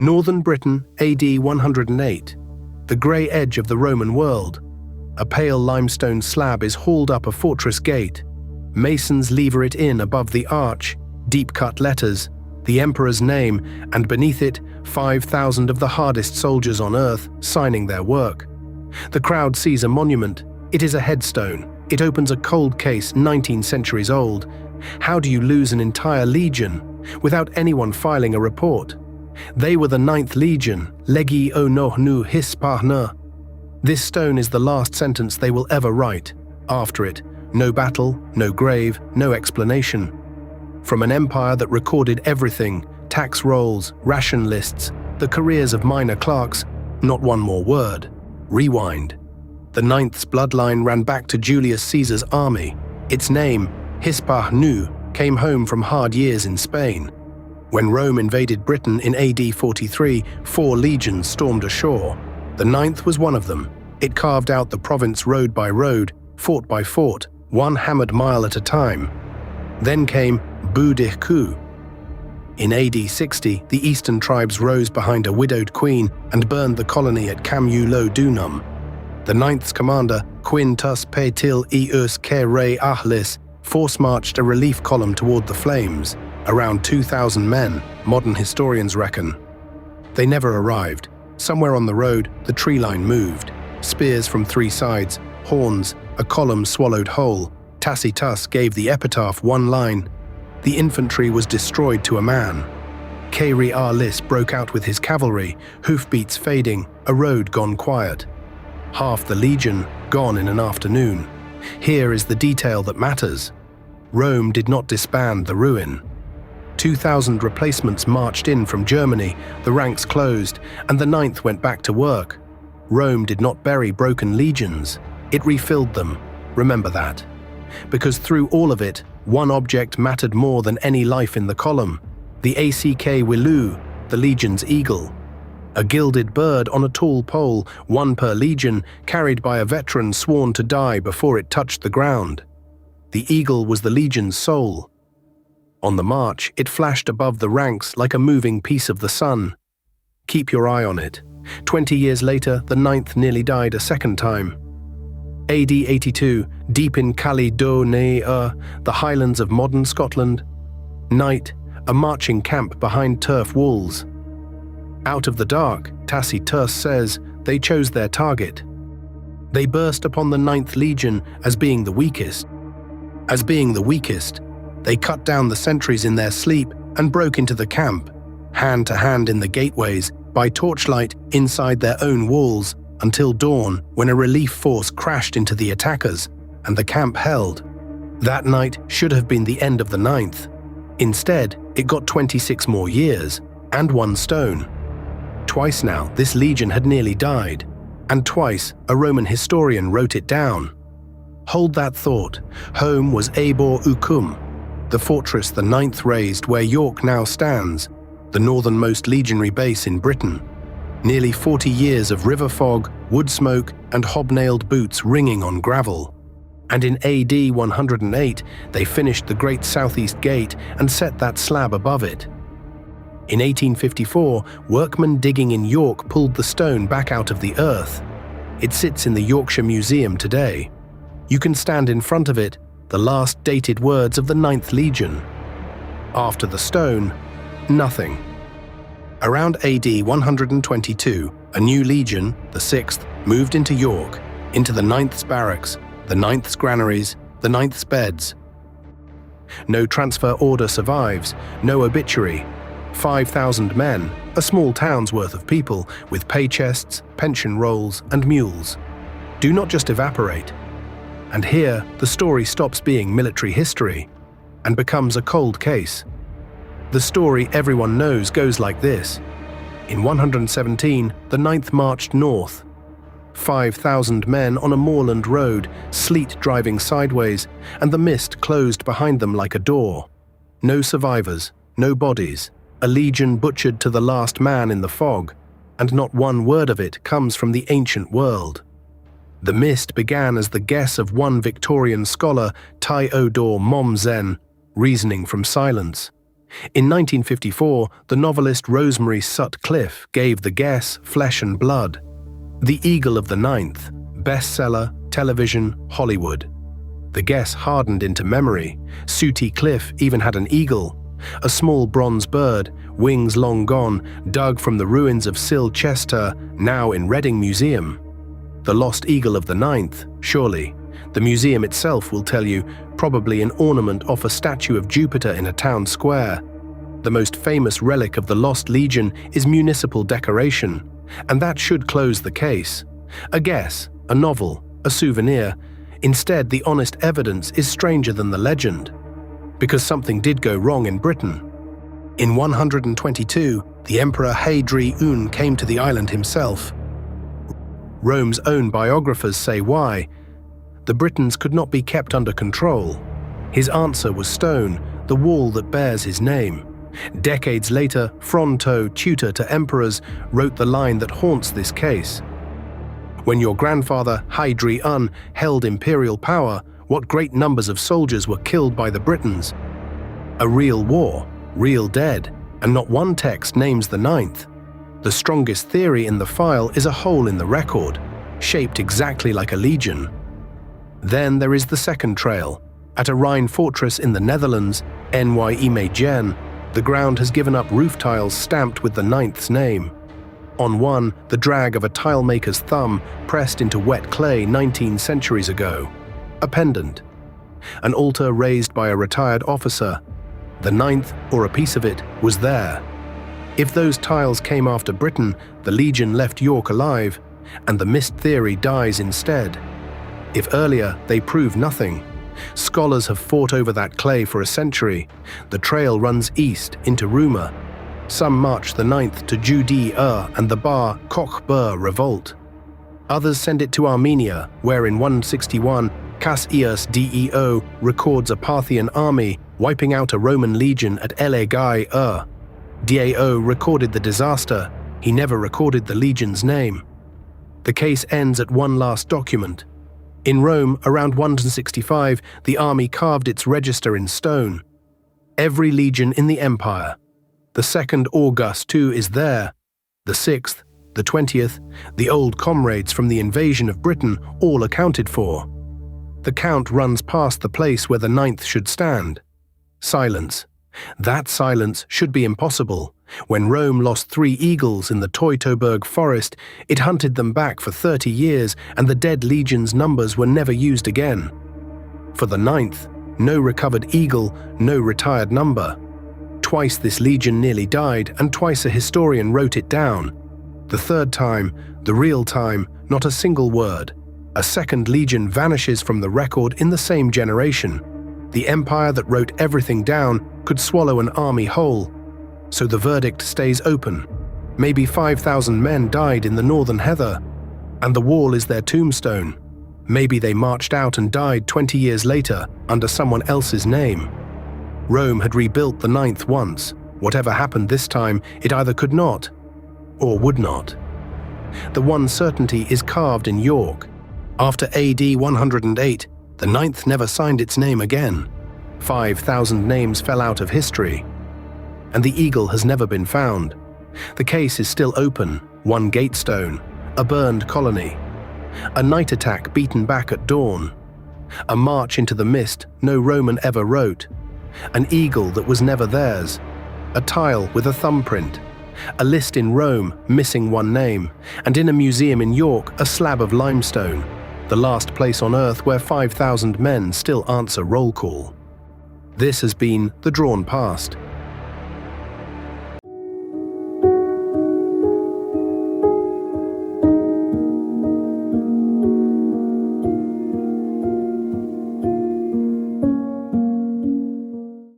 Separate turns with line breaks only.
Northern Britain, AD 108. The grey edge of the Roman world. A pale limestone slab is hauled up a fortress gate. Masons lever it in above the arch, deep-cut letters, the emperor's name, and beneath it, 5,000 of the hardest soldiers on earth signing their work. The crowd sees a monument. It is a headstone. It opens a cold case 19 centuries old. How do you lose an entire legion without anyone filing a report? They were the 9th Legion, Legio IX Hispana. This stone is the last sentence they will ever write. After it, no battle, no grave, no explanation. From an empire that recorded everything, tax rolls, ration lists, the careers of minor clerks, not one more word. Rewind. The 9th's bloodline ran back to Julius Caesar's army. Its name, Hispana, came home from hard years in Spain. When Rome invaded Britain in AD 43, 4 legions stormed ashore. The 9th was one of them. It carved out the province road by road, fort by fort, one hammered mile at a time. Then came Boudica. In AD 60, the eastern tribes rose behind a widowed queen and burned the colony at Camulodunum. The 9th's commander, Quintus Petil Eus Kere Ahlis, force-marched a relief column toward the flames. Around 2,000 men, modern historians reckon. They never arrived. Somewhere on the road, the tree line moved. Spears from 3 sides, horns, a column swallowed whole. Tacitus gave the epitaph one line. The infantry was destroyed to a man. Kere Ahlis broke out with his cavalry, hoofbeats fading, a road gone quiet. Half the legion gone in an afternoon. Here is the detail that matters. Rome did not disband the ruin. 2,000 replacements marched in from Germany, the ranks closed, and the 9th went back to work. Rome did not bury broken legions. It refilled them. Remember that. Because through all of it, one object mattered more than any life in the column. The ACK Wilu, the legion's eagle. A gilded bird on a tall pole, one per legion, carried by a veteran sworn to die before it touched the ground. The eagle was the legion's soul. On the march, it flashed above the ranks like a moving piece of the sun. Keep your eye on it. 20 years later, the 9th nearly died a second time. AD 82, deep in Caledonia, the highlands of modern Scotland. Night, a marching camp behind turf walls. Out of the dark, Tacitus says, they chose their target. They burst upon the 9th Legion as being the weakest. As being the weakest, they cut down the sentries in their sleep and broke into the camp, hand to hand in the gateways, by torchlight inside their own walls, until dawn when a relief force crashed into the attackers and the camp held. That night should have been the end of the 9th. Instead, it got 26 more years and 1 stone. Twice now, this legion had nearly died, and twice a Roman historian wrote it down. Hold that thought. Home was Eboracum, the fortress the 9th raised where York now stands, the northernmost legionary base in Britain. Nearly 40 years of river fog, wood smoke, and hobnailed boots ringing on gravel. And in AD 108, they finished the Great Southeast Gate and set that slab above it. In 1854, workmen digging in York pulled the stone back out of the earth. It sits in the Yorkshire Museum today. You can stand in front of it, the last dated words of the 9th Legion. After the stone, nothing. Around AD 122, a new legion, the 6th, moved into York, into the 9th's barracks, the 9th's granaries, the 9th's beds. No transfer order survives, no obituary. 5,000 men, a small town's worth of people, with pay chests, pension rolls, and mules. Do not just evaporate. And here, the story stops being military history and becomes a cold case. The story everyone knows goes like this. In 117, the 9th marched north. 5,000 men on a moorland road, sleet driving sideways, and the mist closed behind them like a door. No survivors, no bodies, a legion butchered to the last man in the fog, and not one word of it comes from the ancient world. The mist began as the guess of one Victorian scholar, Theodore Mommsen, reasoning from silence. In 1954, the novelist Rosemary Sutcliffe gave the guess Flesh and Blood. The Eagle of the Ninth, bestseller, television, Hollywood. The guess hardened into memory. Sooty Cliff even had an eagle, a small bronze bird, wings long gone, dug from the ruins of Silchester, now in Reading Museum. The lost eagle of the Ninth, surely. The museum itself will tell you, probably an ornament off a statue of Jupiter in a town square. The most famous relic of the Lost Legion is municipal decoration, and that should close the case. A guess, a novel, a souvenir. Instead, the honest evidence is stranger than the legend, because something did go wrong in Britain. In 122, the Emperor Hadrian came to the island himself. Rome's own biographers say why. The Britons could not be kept under control. His answer was stone, the wall that bears his name. Decades later, Fronto, tutor to emperors, wrote the line that haunts this case. When your grandfather, Hadrian, held imperial power, what great numbers of soldiers were killed by the Britons? A real war, real dead, and not one text names the Ninth. The strongest theory in the file is a hole in the record, shaped exactly like a legion. Then there is the second trail. At a Rhine fortress in the Netherlands, Nijmegen, the ground has given up roof tiles stamped with the Ninth's name. On one, the drag of a tilemaker's thumb pressed into wet clay 19 centuries ago. A pendant. An altar raised by a retired officer. The Ninth, or a piece of it, was there. If those tiles came after Britain, the Legion left York alive, and the mist theory dies instead. If earlier, they prove nothing. Scholars have fought over that clay for a century. The trail runs east into rumour. Some march the Ninth to Judea and the Bar Kokhba revolt. Others send it to Armenia, where in 161, Cassius Dio records a Parthian army wiping out a Roman legion at Elegai. Dio recorded the disaster. He never recorded the legion's name. The case ends at one last document. In Rome, around 165, the army carved its register in stone. Every legion in the empire. The 2nd August too is there. The 6th, the 20th, the old comrades from the invasion of Britain, all accounted for. The count runs past the place where the Ninth should stand. Silence. That silence should be impossible. When Rome lost 3 eagles in the Teutoburg forest, it hunted them back for 30 years, and the dead legion's numbers were never used again. For the Ninth, no recovered eagle, no retired number. Twice this legion nearly died, and twice a historian wrote it down. The third time, the real time, not a single word. A second legion vanishes from the record in the same generation. The empire that wrote everything down could swallow an army whole. So the verdict stays open. Maybe 5,000 men died in the northern heather, and the wall is their tombstone. Maybe they marched out and died 20 years later under someone else's name. Rome had rebuilt the Ninth once. Whatever happened this time, it either could not or would not. The one certainty is carved in York. After AD 108, the Ninth never signed its name again. 5,000 names fell out of history, and the eagle has never been found. The case is still open, one gatestone, a burned colony, a night attack beaten back at dawn, a march into the mist no Roman ever wrote, an eagle that was never theirs, a tile with a thumbprint, a list in Rome missing one name, and in a museum in York a slab of limestone, the last place on earth where 5,000 men still answer roll call. This has been The Drawn Past.